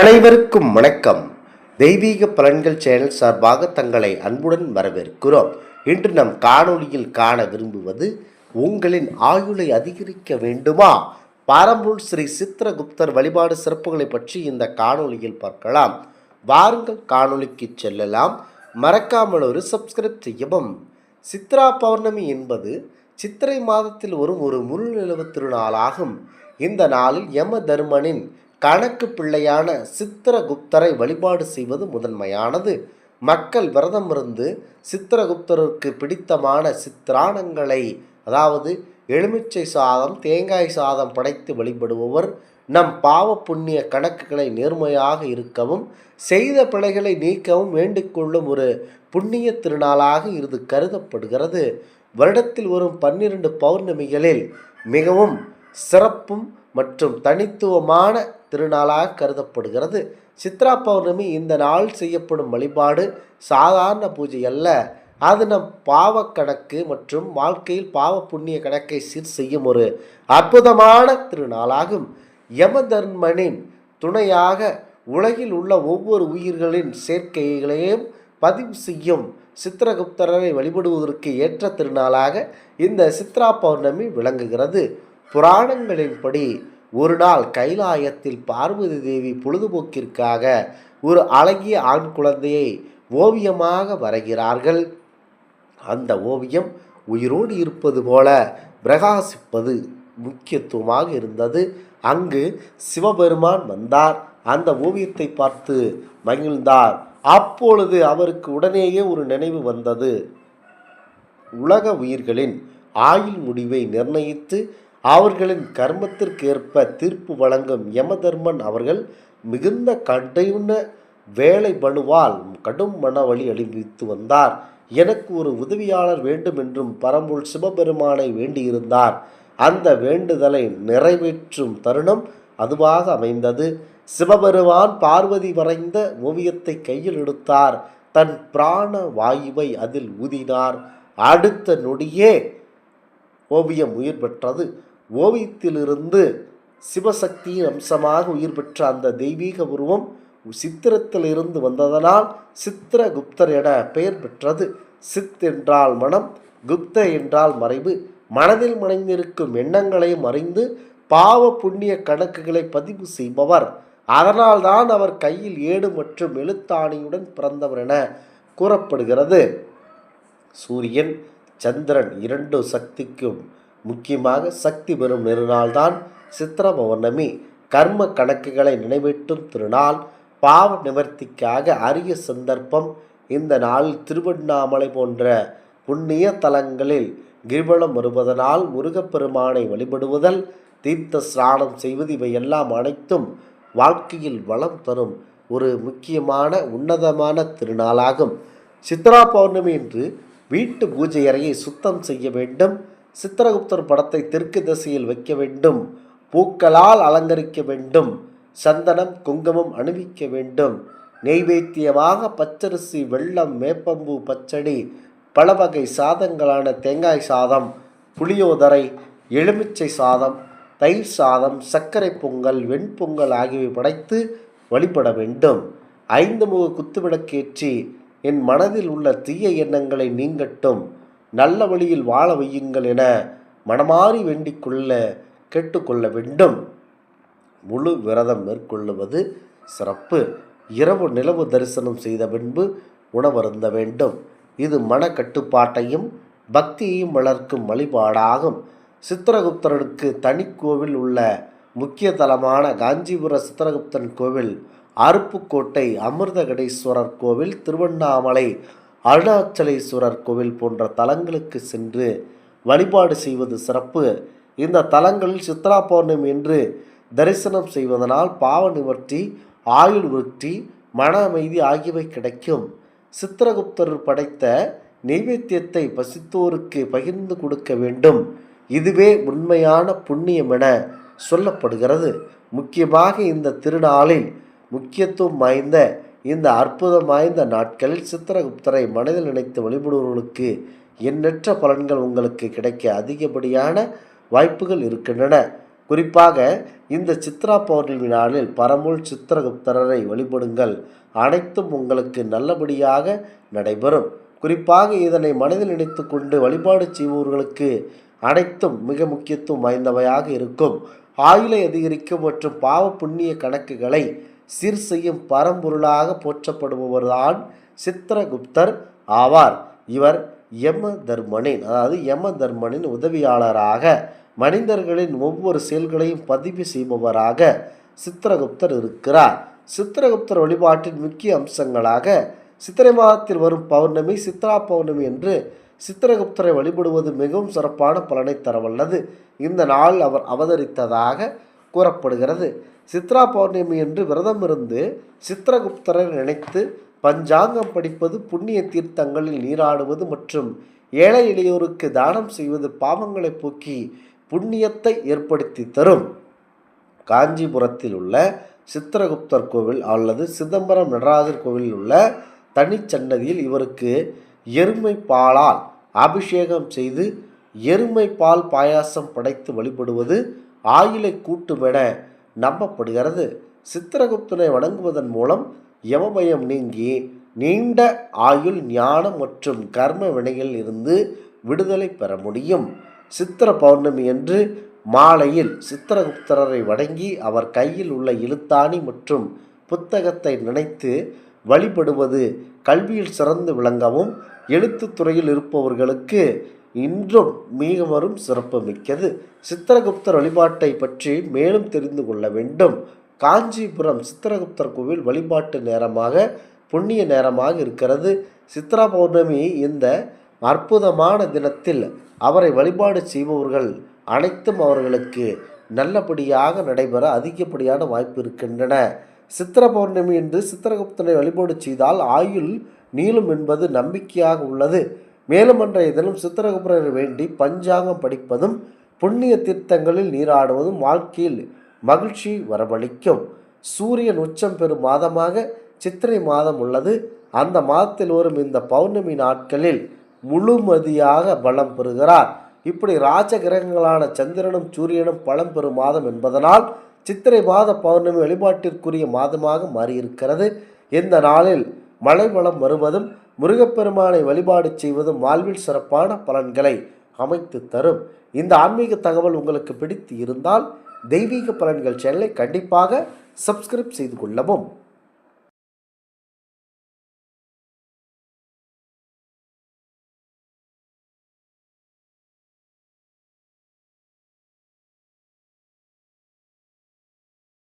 அனைவருக்கும் வணக்கம். தெய்வீக பலன்கள் சேனல் சார்பாக தங்களை அன்புடன் வரவேற்கிறோம். இன்று நம் காணொளியில் காண விரும்புவது, உங்களின் ஆயுளை அதிகரிக்க வேண்டுமா? பாரம்பூர் ஸ்ரீ சித்திரகுப்தர் வழிபாடு சிறப்புகளை பற்றி இந்த காணொளியில் பார்க்கலாம். வாருங்கள் காணொளிக்கு செல்லலாம். மறக்காமல் ஒரு சப்ஸ்கிரைப் செய்யவும். சித்ரா பௌர்ணமி என்பது சித்திரை மாதத்தில் வரும் ஒரு முழு நிலவு திருநாளாகும். இந்த நாளில் யம தர்மனின் கணக்கு பிள்ளையான சித்திரகுப்தரை வழிபாடு செய்வது முதன்மையானது. மக்கள் விரதமிருந்து சித்திரகுப்தருக்கு பிடித்தமான சித்திரானங்களை, அதாவது எலுமிச்சை சாதம், தேங்காய் சாதம் படைத்து வழிபடுபவர் நம் பாவ புண்ணிய கணக்குகளை நேர்மையாக இருக்கவும், செய்த பிழைகளை நீக்கவும் வேண்டிக்கொள்ளும் ஒரு புண்ணிய திருநாளாக இது கருதப்படுகிறது. வருடத்தில் வரும் 12 பௌர்ணமிகளில் மிகவும் சிறப்பும் மற்றும் தனித்துவமான திருநாளாக கருதப்படுகிறது. சித்ரா பௌர்ணமி இந்த நாள் செய்யப்படும் வழிபாடு சாதாரண பூஜை அல்ல. அது நம் பாவ கணக்கு மற்றும் வாழ்க்கையில் பாவ புண்ணிய கணக்கை சீர் செய்யும் ஒரு அற்புதமான திருநாளாகும். யமதர்மனின் துணையாக உலகில் உள்ள ஒவ்வொரு உயிர்களின் சேர்க்கைகளையும் பதிவு செய்யும் சித்திரகுப்தரை வழிபடுவதற்கு ஏற்ற திருநாளாக இந்த சித்ரா பௌர்ணமி விளங்குகிறது. புராணங்களின்படி ஒரு நாள் கைலாயத்தில் பார்வதி தேவி பொழுதுபோக்கிற்காக ஒரு அழகிய ஆண் குழந்தையை ஓவியமாக வரைகிறார்கள். அந்த ஓவியம் உயிரோடு இருப்பது போல பிரகாசிப்பது முக்கியத்துவமாக இருந்தது. அங்கு சிவபெருமான் வந்தார். அந்த ஓவியத்தை பார்த்து மகிழ்ந்தார். அப்பொழுது அவருக்கு உடனேயே ஒரு நினைவு வந்தது. உலக உயிர்களின் ஆயுள் முடிவை நிர்ணயித்து அவர்களின் கர்மத்திற்கேற்ப தீர்ப்பு வழங்கும் யமதர்மன் அவர்கள் மிகுந்த கடின வேலை பளுவால் கடும் மனவழி அனுபவித்து வந்தார். எனக்கு ஒரு உதவியாளர் வேண்டும் என்றும் பரம்பொருள் சிவபெருமானை வேண்டியிருந்தார். அந்த வேண்டுதலை நிறைவேற்றும் தருணம் அதுவாக அமைந்தது. சிவபெருமான் பார்வதி வரைந்த ஓவியத்தை கையில் எடுத்தார். தன் பிராண வாயுவை அதில் ஊதினார். அடுத்த நொடியே ஓவியம் உயிர் பெற்றது. ஓவியத்திலிருந்து சிவசக்தியின் அம்சமாக உயிர் பெற்ற அந்த தெய்வீக உருவம் சித்திரத்திலிருந்து வந்ததனால் சித்திரகுப்தர் என பெயர் பெற்றது. சித் என்றால் மனம், குப்த என்றால் மறைவு. மனதில் மறைந்திருக்கும் எண்ணங்களையும் அறிந்து பாவ புண்ணிய கணக்குகளை பதிவு செய்பவர். அதனால்தான் அவர் கையில் ஏடு மற்றும் எழுத்தாணியுடன் பிறந்தவர் என கூறப்படுகிறது. சூரியன், சந்திரன் இரண்டு சக்திக்கும் முக்கியமாக சக்தி பெறும் நெருநாள்தான் சித்திர பௌர்ணமி. கர்ம கணக்குகளை நினைவூட்டும் திருநாள். பாவ நிவர்த்திக்காக அரிய சந்தர்ப்பம். இந்த நாளில் திருவண்ணாமலை போன்ற புண்ணிய தலங்களில் கிரிவலம் வருவதனால் முருகப்பெருமானை வழிபடுவதல், தீர்த்த ஸ்நானம் செய்வது, இவையெல்லாம் அனைத்தும் வாழ்க்கையில் வளம் தரும் ஒரு முக்கியமான உன்னதமான திருநாளாகும். சித்ரா பௌர்ணமி என்று வீட்டு பூஜை அறையை சுத்தம் செய்ய வேண்டும். சித்திரகுப்தர் படத்தை தெற்கு திசையில் வைக்க வேண்டும். பூக்களால் அலங்கரிக்க வேண்டும். சந்தனம், குங்குமம் அணிவிக்க வேண்டும். நெய்வேத்தியமாக பச்சரிசி, வெல்லம், வேப்பம்பூ பச்சடி, பல வகை சாதங்களான தேங்காய் சாதம், புளியோதரை, எலுமிச்சை சாதம், தயிர் சாதம், சர்க்கரை பொங்கல், வெண்பொங்கல் ஆகியவை படைத்து வழிபட வேண்டும். 5 முக குத்துவிளக்கேற்றி என் மனதில் உள்ள தீய எண்ணங்களை நீங்கட்டும், நல்ல வழியில் வாழ வையுங்கள் என மனமாறி வேண்டிக்கொள்ள கேட்டுக்கொள்ள வேண்டும். முழு விரதம் மேற்கொள்ளுவது சிறப்பு. இரவு நிலவு தரிசனம் செய்த பின்பு உணவருந்த வேண்டும். இது மன கட்டுப்பாட்டையும் பக்தியையும் வளர்க்கும் வழிபாடாகும். சித்திரகுப்தருக்கு தனி கோவில் உள்ள முக்கிய தலமான காஞ்சிபுர சித்திரகுப்தன் கோவில், அருப்புக்கோட்டை அமிர்தகடேஸ்வரர் கோவில், திருவண்ணாமலை அருணாச்சலேஸ்வரர் கோவில் போன்ற தலங்களுக்கு சென்று வழிபாடு செய்வது சிறப்பு. இந்த தலங்களில் சித்ரா பௌர்ணமி என்று தரிசனம் செய்வதனால் பாவ நிவர்த்தி, ஆயுள் விருத்தி, மன அமைதி ஆகியவை கிடைக்கும். சித்திரகுப்தர் படைத்த நைவேத்தியத்தை பசித்தோருக்கு பகிர்ந்து கொடுக்க வேண்டும். இதுவே உண்மையான புண்ணியம் என சொல்லப்படுகிறது. முக்கியமாக இந்த திருநாளில் முக்கியத்துவம் வாய்ந்த இந்த அற்புதம் வாய்ந்த நாட்களில் சித்திரகுப்தரை மனதில் நினைத்து வழிபடுபவர்களுக்கு எண்ணற்ற பலன்கள் உங்களுக்கு கிடைக்க அதிகப்படியான வாய்ப்புகள் இருக்கின்றன. குறிப்பாக இந்த சித்ரா பௌர்ணமி நாளில் பரமுள் சித்திரகுப்தரரை வழிபடுங்கள், அனைத்தும் உங்களுக்கு நல்லபடியாக நடைபெறும். குறிப்பாக இதனை மனதில் நினைத்து கொண்டு வழிபாடு செய்பவர்களுக்கு அனைத்தும் மிக முக்கியத்துவம் வாய்ந்தவையாக இருக்கும். ஆயுளை அதிகரிக்கும் மற்றும் பாவ புண்ணிய கணக்குகளை சீர் செய்யும் பரம்பொருளாக போற்றப்படுபவர்தான் சித்திரகுப்தர் ஆவார். இவர் யம தர்மனின் உதவியாளராக மனிதர்களின் ஒவ்வொரு செயல்களையும் பதிவு செய்பவராக சித்திரகுப்தர் இருக்கிறார். சித்திரகுப்தர் வழிபாட்டின் முக்கிய அம்சங்களாக சித்திரை மாதத்தில் வரும் பௌர்ணமி சித்ரா பௌர்ணமி என்று சித்திரகுப்தரை வழிபடுவது மிகவும் சிறப்பான பலனை தரவல்லது. இந்த நாள் அவர் அவதரித்ததாக கூறப்படுகிறது. சித்ரா பௌர்ணமி என்று விரதம் இருந்து சித்திரகுப்தரை நினைத்து பஞ்சாங்கம் படிப்பது, புண்ணிய தீர்த்தங்களில் நீராடுவது மற்றும் ஏழை எளியோருக்கு தானம் செய்வது பாவங்களை போக்கி புண்ணியத்தை ஏற்படுத்தி தரும். காஞ்சிபுரத்தில் உள்ள சித்திரகுப்தர் கோவில் அல்லது சிதம்பரம் நடராஜர் கோவிலில் உள்ள தனிச்சன்னதியில் இவருக்கு எருமை பாலால் அபிஷேகம் செய்து எருமை பால் பாயாசம் படைத்து வழிபடுவது ஆயுளை கூட்டுமென நம்பப்படுகிறது. சித்திரகுப்தனை வணங்குவதன் மூலம் யமபயம் நீங்கி நீண்ட ஆயுள், ஞானம் மற்றும் கர்ம வினைகளில் இருந்து விடுதலை பெற முடியும். சித்திர பௌர்ணமி என்று மாலையில் சித்திரகுப்தரை வணங்கி அவர் கையில் உள்ள எழுத்தாணி மற்றும் புத்தகத்தை நினைத்து வழிபடுவது கல்வியில் சிறந்து விளங்கவும் எழுத்துத் துறையில் இருப்பவர்களுக்கு இன்றும் மிகவும் சிறப்பு மிக்கது. சித்திரகுப்தர் வழிபாட்டை பற்றி மேலும் தெரிந்து கொள்ள வேண்டும். காஞ்சிபுரம் சித்திரகுப்தர் கோவில் வழிபாட்டு நேரமாக புண்ணிய நேரமாக இருக்கிறது. சித்ரா பௌர்ணமி இந்த அற்புதமான தினத்தில் அவரை வழிபாடு செய்பவர்கள் அனைத்தும் அவர்களுக்கு நல்லபடியாக நடைபெற அதிகப்படியான வாய்ப்பு இருக்கின்றன. சித்திர பௌர்ணமி என்று சித்திரகுப்தனை வழிபாடு செய்தால் ஆயுள் நீளும் என்பது நம்பிக்கையாக உள்ளது. மேலும் அன்றைய தினம் சித்திரகுப்தரை வேண்டி பஞ்சாங்கம் படிப்பதும் புண்ணிய தீர்த்தங்களில் நீராடுவதும் வாழ்க்கையில் மகிழ்ச்சி வரவழைக்கும். சூரியன் உச்சம் பெறும் மாதமாக சித்திரை மாதம் உள்ளது. அந்த மாதத்தில் வரும் இந்த பௌர்ணமி நாட்களில் முழுமதியாக பலம் பெறுகிறார். இப்படி ராஜ கிரகங்களான சந்திரனும் சூரியனும் பலம் பெறும் மாதம் என்பதனால் சித்திரை மாத பௌர்ணமி வழிபாட்டிற்குரிய மாதமாக மாறியிருக்கிறது. இந்த நாளில் மழை வளம் வருவதும் முருகப்பெருமானை வழிபாடு செய்வதும் வாழ்வில் சிறப்பான பலன்களை அமைத்து தரும். இந்த ஆன்மீக தகவல் உங்களுக்கு பிடித்து இருந்தால் தெய்வீக பலன்கள் சேனலை கண்டிப்பாக சப்ஸ்கிரைப் செய்து கொள்ளவும்.